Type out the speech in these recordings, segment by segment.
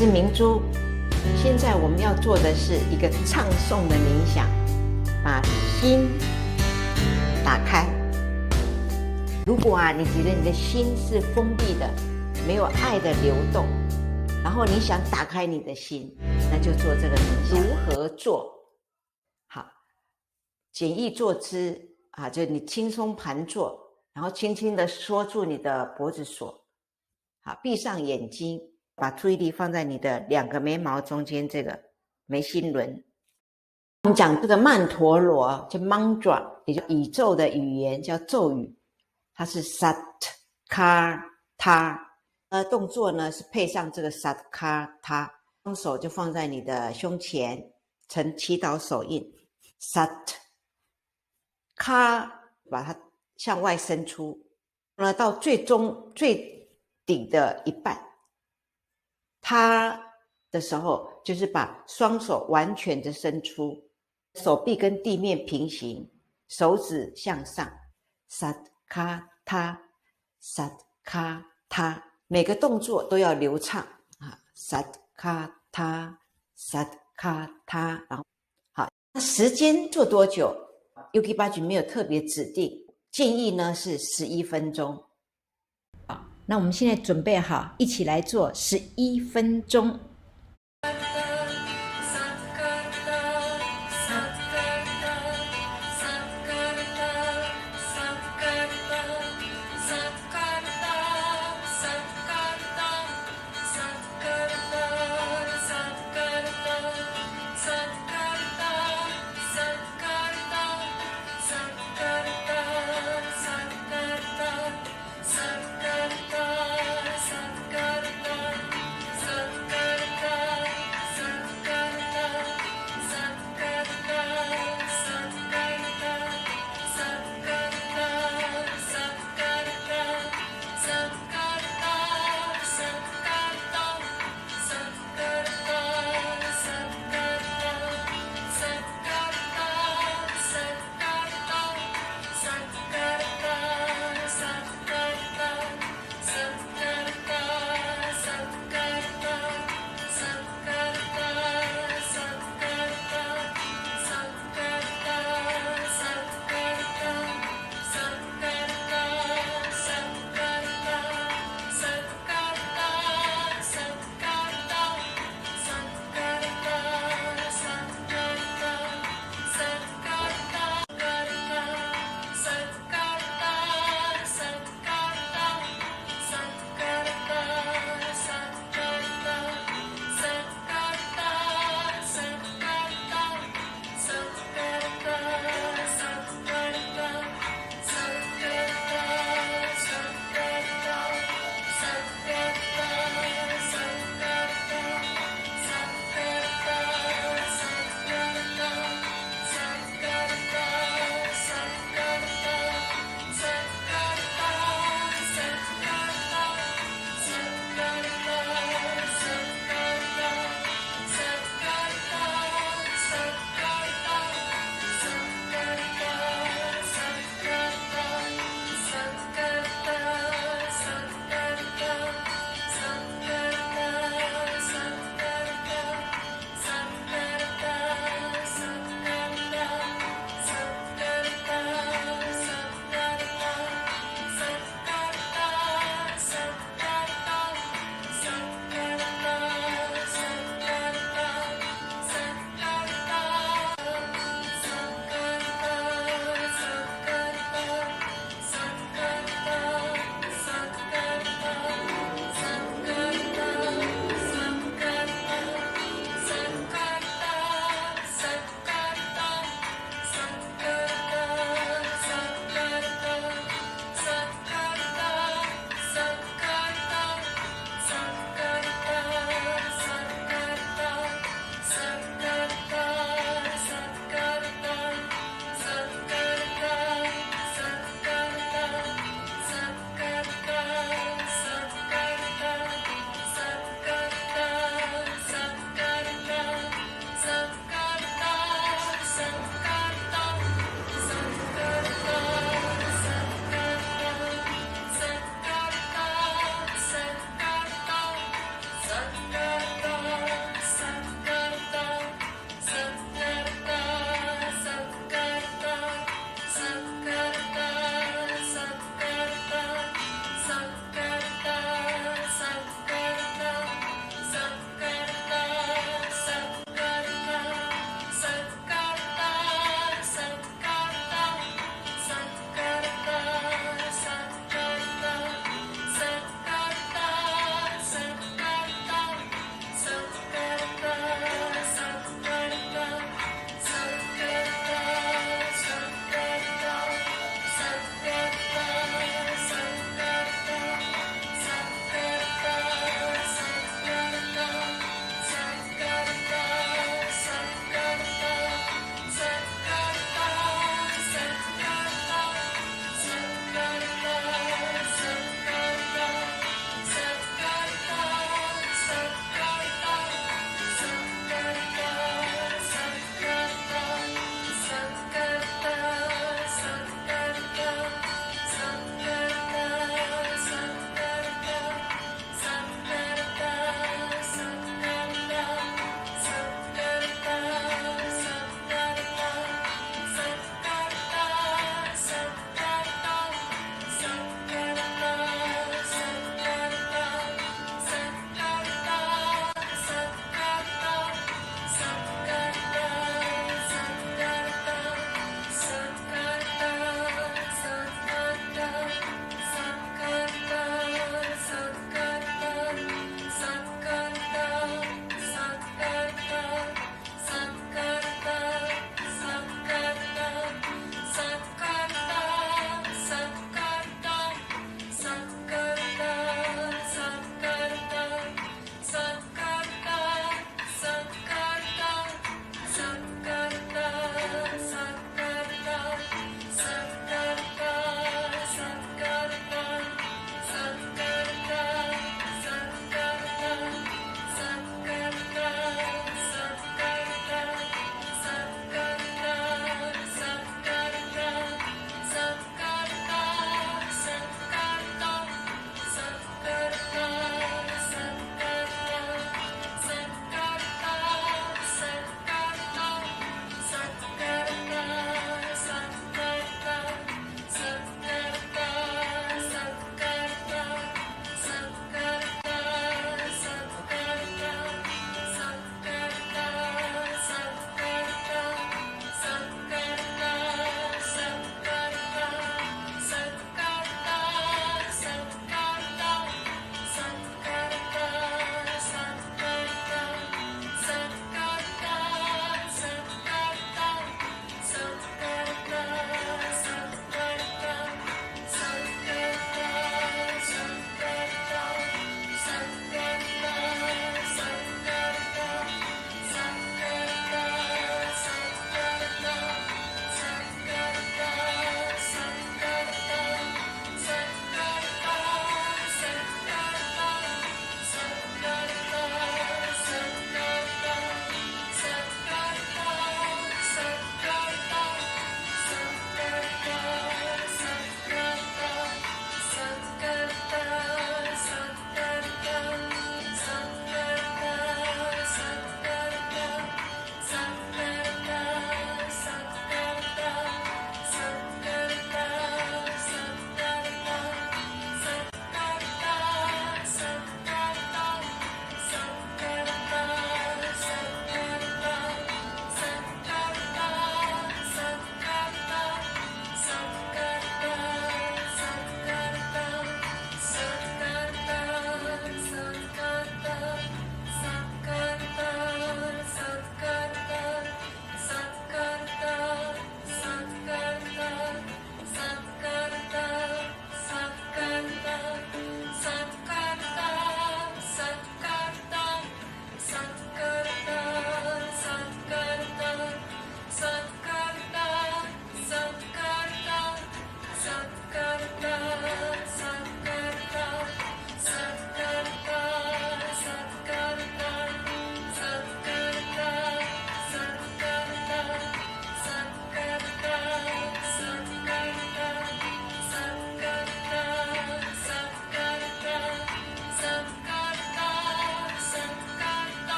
是明珠。现在我们要做的是一个唱诵的冥想，把心打开。如果你觉得你的心是封闭的，没有爱的流动，然后你想打开你的心，那就做这个冥想。如何做？好，简易坐姿就你轻松盘坐，然后轻轻的缩住你的脖子锁。好，闭上眼睛，把注意力放在你的2个眉毛中间这个眉心轮。我们讲这个曼陀罗叫 mantra， 也就宇宙的语言，叫咒语，它是 sat kar ta。动作呢是配上这个 sat kar ta， 双手就放在你的胸前，呈祈祷手印。sat kar 把它向外伸出，到最底的一半。他的时候就是把双手完全的伸出，手臂跟地面平行，手指向上。sat kar ta sat kar ta， 每个动作都要流畅sat kar ta sat kar ta。 然后好，那时间做多久？Yogi Bhajan没有特别指定，建议呢是11分钟。好，那我们现在准备好，一起来做11分钟。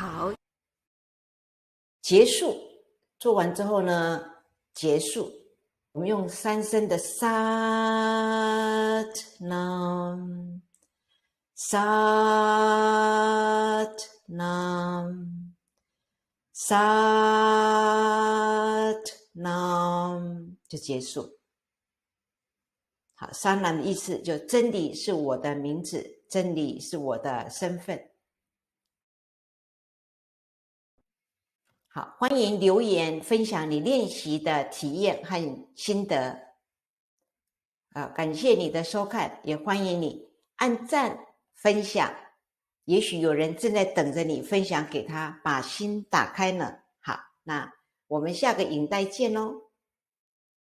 好，结束。做完之后呢，结束。我们用3声的 Sat Nam Sat Nam Sat Nam 就结束。好，Sat Nam 的意思就真理是我的名字，真理是我的身份。好，欢迎留言分享你练习的体验和心得。感谢你的收看，也欢迎你按赞分享。也许有人正在等着你分享给他，把心打开呢。好，那我们下个影带见喽。